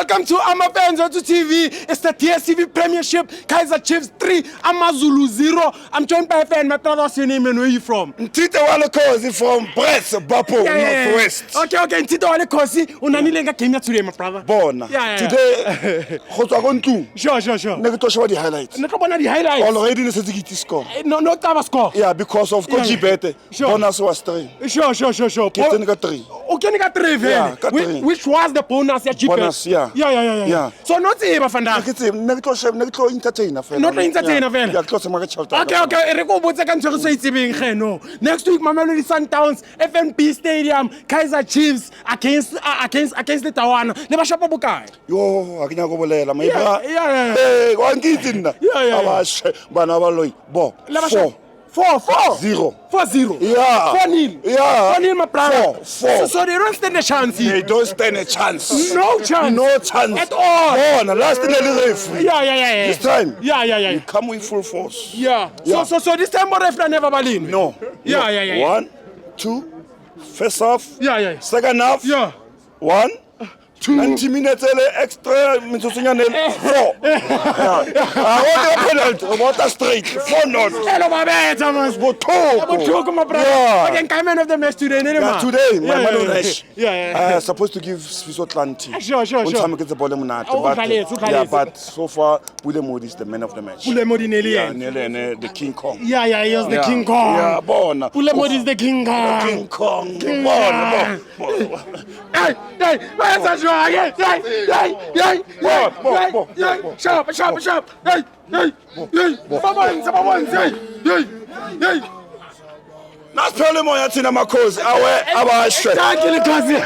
Welcome to FANS Wethu TV. It's the DSTV Premiership. Kaizer Chiefs 3, Amazulu 0. I'm joined by a fan. My brother, what's your name and where are you from? Ntito wale Kosi from Brest, Bapo, Northwest. Okay. Ntito wale Kosi. Unanilenga game ya today, my brother. Bona. Today, khotsa go ntu. Sure. Ne ke tosha di highlights. Ne tlo bona di highlights. Already ne setse ke score. No taba score. Yeah, because of Koji Bete. Bonus was 3. Sure. Ke tsene ka 3. Okay, you got 3 Yeah, ka 3. Which was the bonus at GP? Bonus, yeah. Yeah. So not say Bafanda. Ne ke tlo entertainer fela. Not entertainer fela. Yeah, ke tlo tsema ka chalta. Okay. Re go botsa ka ntse so itsebeng geno. Next week Mamelodi Sundowns, FNB Stadium, Kaizer Chiefs against the Tawana. Le ba shapa bokae? Yo, a ke nya go bolela maiba. Yeah. Wa nkitse nna. Yeah. Abashe bana ba loyi. Bo. 4-0. 4-0. Yeah. 4-0. Yeah. 4-0, my brother. 4. So they don't stand a chance here. They don't stand a chance. No chance. No chance. At all. Bona, last thing they referee. Yeah. This time. Yeah. You come with full force. Yeah. So this time referee never balin. No. Yeah. 1, 2, first half. Yeah. Second half. Yeah. 1, 2. 90 minutes extra. 4. What a straight. 4-0. Hello, my man, Thomas. Botoko, my brother. Yeah. Okay, I'm man of the match today. Today, my man of the match. Yeah. Supposed to give Switzerland. Sure. Get the ball Yeah, but so far, Pulemodi is the man of the match. Pulemodi The King Kong. Yeah, he was the King Kong. Yeah, bona. Pulemodi is the King Kong. King Kong. Hey, where's that show again? Hey, sharp. Hey. Hey. Nasiphele moya thina makhosi awe abashe. Thank you, Kazi.